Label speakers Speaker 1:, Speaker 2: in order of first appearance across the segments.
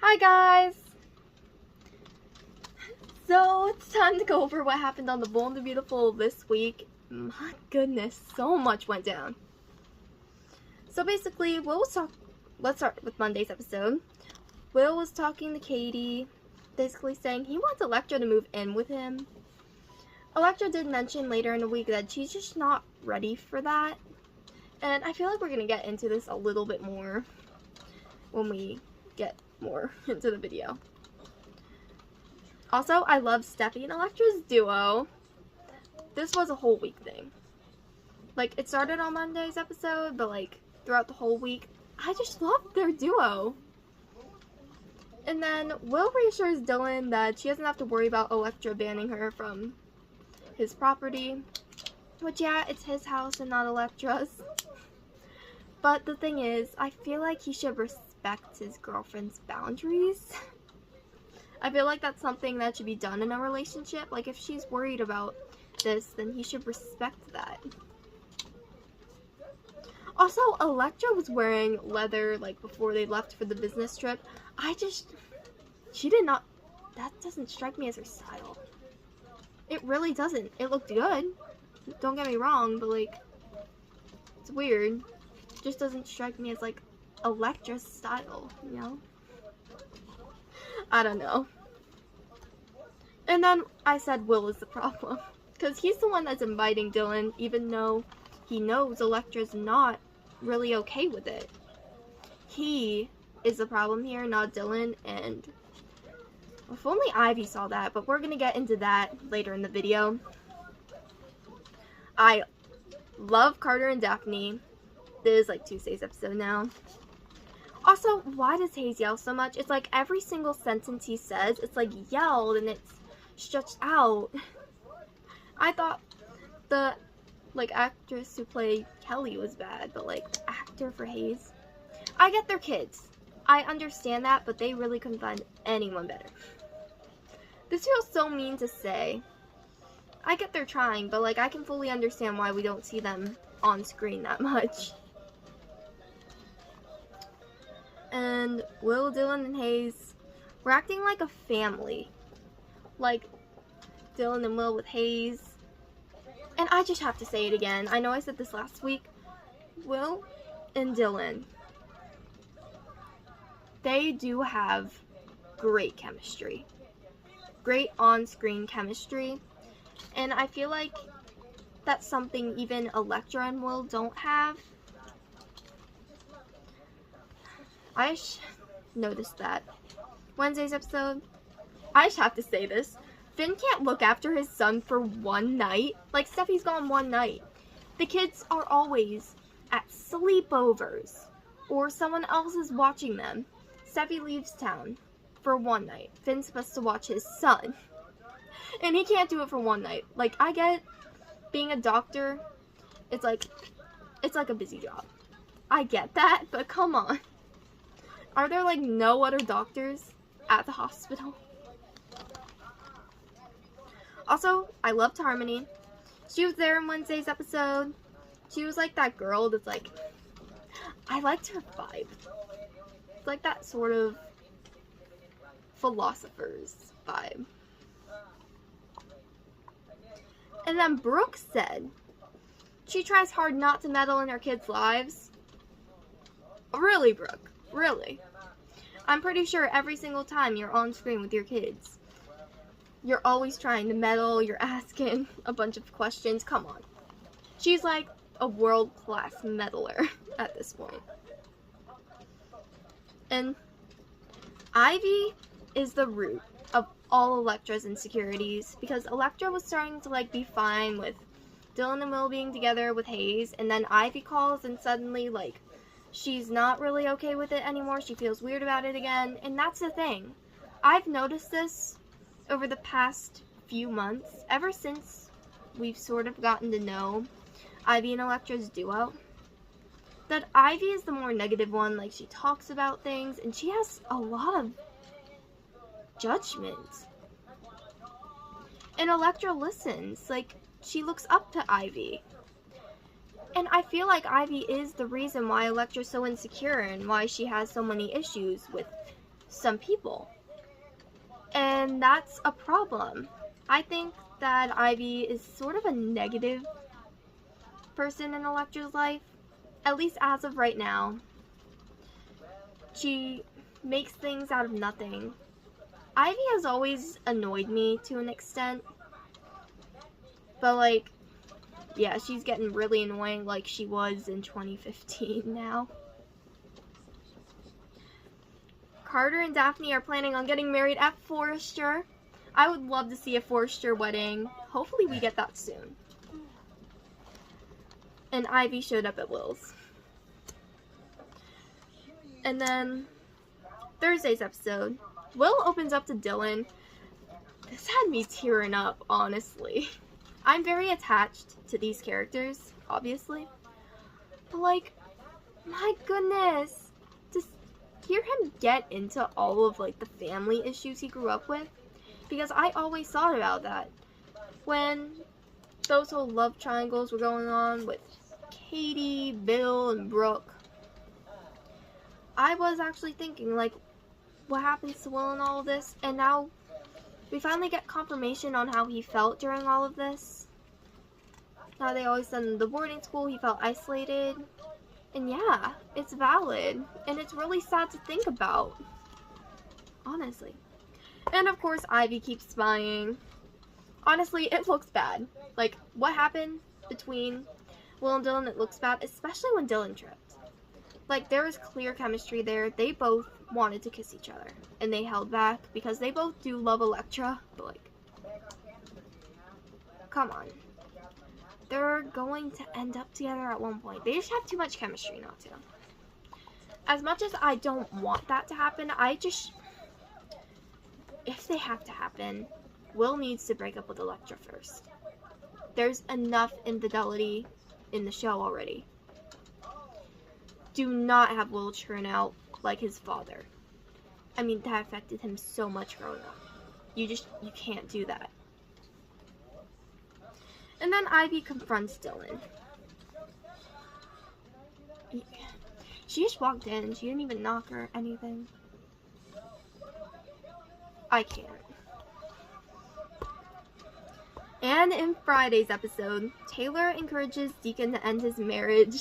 Speaker 1: Hi guys! So it's time to go over what happened on The Bold and the Beautiful this week. My goodness, so much went down. So basically, let's start with Monday's episode. Will was talking to Katie, basically saying he wants Elektra to move in with him. Elektra did mention later in the week that she's just not ready for that. And I feel like we're going to get into this a little bit more when we get more into the video. Also, I love Steffi and Elektra's duo. This was a whole week thing. Like, it started on Monday's episode, but like, throughout the whole week, I just loved their duo. And then, Will reassures Dylan that she doesn't have to worry about Elektra banning her from his property. Which, yeah, it's his house and not Elektra's. But the thing is, I feel like he should respect his girlfriend's boundaries. I feel like that's something that should be done in a relationship. Like, if she's worried about this, then he should respect that. Also, Elektra was wearing leather, like, before they left for the business trip. That doesn't strike me as her style. It really doesn't. It looked good. Don't get me wrong, but, like, it's weird. It just doesn't strike me as, like, Elektra's style, you know? I don't know. And then I said Will is the problem. Because he's the one that's inviting Dylan, even though he knows Elektra's not really okay with it. He is the problem here, not Dylan, and if only Ivy saw that, but we're going to get into that later in the video. I love Carter and Daphne. This is like Tuesday's episode now. Also, why does Hayes yell so much? It's like every single sentence he says, it's like yelled and it's stretched out. I thought the actress who played Kelly was bad, but like the actor for Hayes, I get they're kids. I understand that, but they really couldn't find anyone better. This feels so mean to say. I get they're trying, but like I can fully understand why we don't see them on screen that much. And Will, Dylan, and Hayes were acting like a family. Like Dylan and Will with Hayes. And I just have to say it again. I know I said this last week. Will and Dylan, they do have great chemistry. Great on-screen chemistry. And I feel like that's something even Elektra and Will don't have. I just noticed that. Wednesday's episode, I just have to say this. Finn can't look after his son for one night. Like, Steffi's gone one night. The kids are always at sleepovers, or someone else is watching them. Steffi leaves town for one night. Finn's supposed to watch his son. And he can't do it for one night. Like, I get being a doctor, it's like a busy job. I get that, but come on. Are there, like, no other doctors at the hospital? Also, I loved Harmony. She was there in Wednesday's episode. She was like that girl that's like, I liked her vibe. It's like that sort of philosopher's vibe. And then Brooke said she tries hard not to meddle in her kids' lives. Really, Brooke? Really? I'm pretty sure every single time you're on screen with your kids, you're always trying to meddle, you're asking a bunch of questions. Come on. She's like a world-class meddler at this point. And Ivy is the root of all Elektra's insecurities, because Elektra was starting to like be fine with Dylan and Will being together with Hayes, and then Ivy calls and suddenly like she's not really okay with it anymore. She feels weird about it again, and that's the thing. I've noticed this over the past few months, ever since we've sort of gotten to know Ivy and Elektra's duo, that Ivy is the more negative one. Like, she talks about things, and she has a lot of judgment. And Elektra listens. Like, she looks up to Ivy. And I feel like Ivy is the reason why Elektra's so insecure and why she has so many issues with some people. And that's a problem. I think that Ivy is sort of a negative person in Electra's life, at least as of right now. She makes things out of nothing. Ivy has always annoyed me to an extent, but like, yeah, she's getting really annoying like she was in 2015 now. Carter and Daphne are planning on getting married at Forrester. I would love to see a Forrester wedding. Hopefully we get that soon. And Ivy showed up at Will's. And then Thursday's episode, Will opens up to Dylan. This had me tearing up, honestly. I'm very attached to these characters, obviously. But like, my goodness. Just hear him get into all of like the family issues he grew up with. Because I always thought about that. When those whole love triangles were going on with Katie, Bill, and Brooke, I was actually thinking, like, what happens to Will in all of this? And now we finally get confirmation on how he felt during all of this. Now they always send him to the boarding school, he felt isolated. And yeah, it's valid. And it's really sad to think about. Honestly. And of course, Ivy keeps spying. Honestly, it looks bad. Like, what happened between Will and Dylan, it looks bad, especially when Dylan tripped. Like, there was clear chemistry there. They both wanted to kiss each other. And they held back because they both do love Electra. But, like, come on. They're going to end up together at one point. They just have too much chemistry not to. As much as I don't want that to happen, if they have to happen, Will needs to break up with Electra first. There's enough infidelity in the show already. Do not have Will turn out like his father. I mean, that affected him so much growing up. You can't do that. And then Ivy confronts Dylan. She just walked in. She didn't even knock or anything. I can't. And in Friday's episode, Taylor encourages Deacon to end his marriage.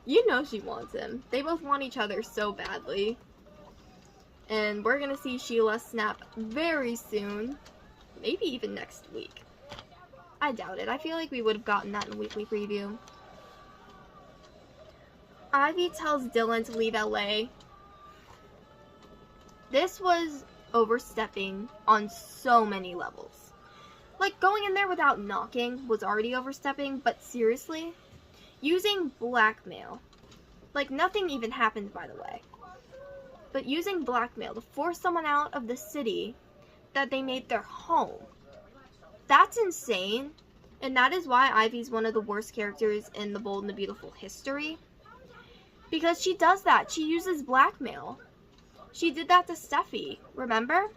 Speaker 1: You know she wants him. They both want each other so badly. And we're gonna see Sheila snap very soon. Maybe even next week. I doubt it. I feel like we would have gotten that in the weekly preview. Ivy tells Dylan to leave LA. This was overstepping on so many levels. Like, going in there without knocking was already overstepping, but seriously, using blackmail. Like, nothing even happened, by the way. But using blackmail to force someone out of the city that they made their home. That's insane. And that is why Ivy's one of the worst characters in The Bold and the Beautiful history. Because she does that. She uses blackmail. She did that to Steffi, remember?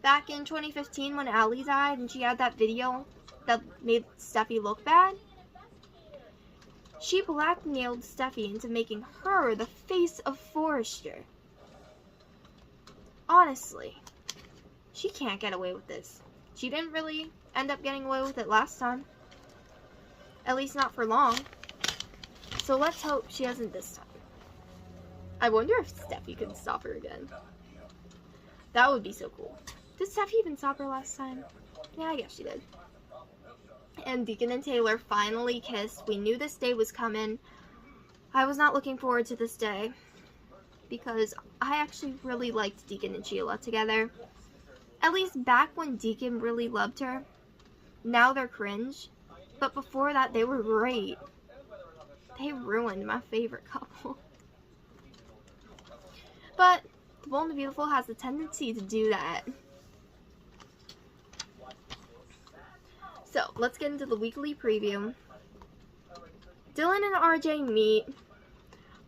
Speaker 1: Back in 2015 when Allie died and she had that video that made Steffi look bad. She blackmailed Steffi into making her the face of Forrester. Honestly, she can't get away with this. She didn't really end up getting away with it last time. At least not for long. So let's hope she doesn't this time. I wonder if Steffi can stop her again. That would be so cool. Did Steffi even stop her last time? Yeah, I guess she did. And Deacon and Taylor finally kissed. We knew this day was coming. I was not looking forward to this day. Because I actually really liked Deacon and Sheila together. At least back when Deacon really loved her. Now they're cringe. But before that, they were great. They ruined my favorite couple. But The Bold and the Beautiful has a tendency to do that. So, let's get into the weekly preview. Dylan and RJ meet.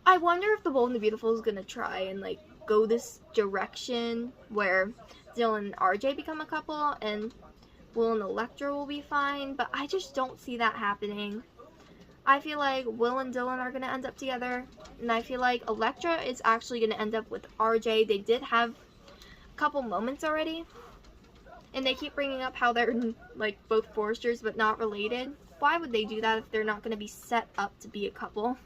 Speaker 1: I wonder if The Bold and the Beautiful is gonna try and, like, go this direction where Dylan and RJ become a couple and Will and Electra will be fine, but I just don't see that happening. I feel like Will and Dylan are going to end up together. And I feel like Elektra is actually going to end up with RJ. They did have a couple moments already. And they keep bringing up how they're, like, both Forresters but not related. Why would they do that if they're not going to be set up to be a couple?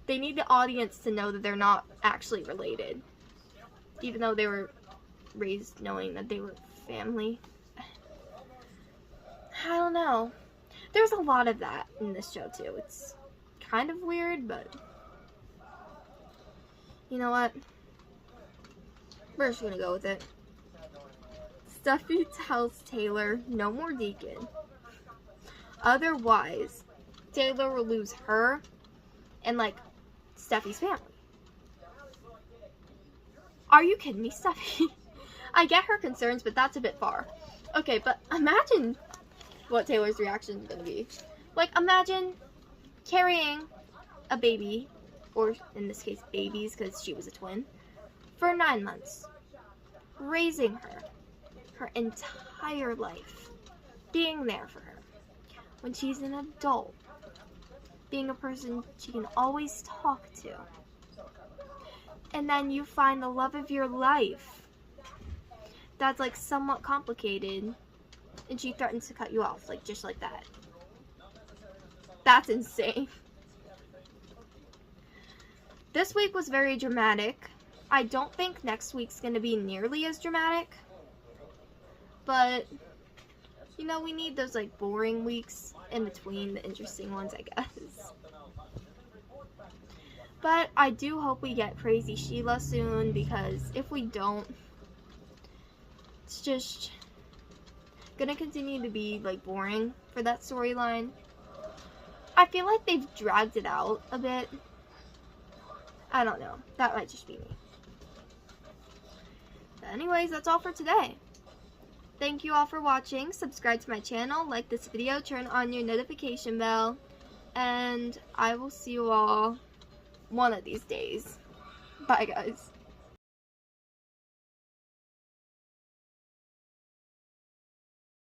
Speaker 1: They need the audience to know that they're not actually related. Even though they were raised knowing that they were family. I don't know. There's a lot of that in this show, too. It's kind of weird, but you know what? We're just gonna go with it. Steffi tells Taylor no more Deacon. Otherwise, Taylor will lose her and, like, Steffi's family. Are you kidding me, Steffi? I get her concerns, but that's a bit far. Okay, but imagine what Taylor's reaction is going to be. Like, imagine carrying a baby, or in this case, babies, because she was a twin, for 9 months. Raising her entire life. Being there for her. When she's an adult. Being a person she can always talk to. And then you find the love of your life. That's, like, somewhat complicated. And she threatens to cut you off, like, just like that. That's insane. This week was very dramatic. I don't think next week's gonna be nearly as dramatic. But, you know, we need those, like, boring weeks in between the interesting ones, I guess. But I do hope we get Crazy Sheila soon, because if we don't, it's just gonna continue to be, like, boring for that storyline. I feel like they've dragged it out a bit. I don't know. That might just be me. But anyways, that's all for today. Thank you all for watching. Subscribe to my channel, like this video, turn on your notification bell, and I will see you all one of these days. Bye, guys.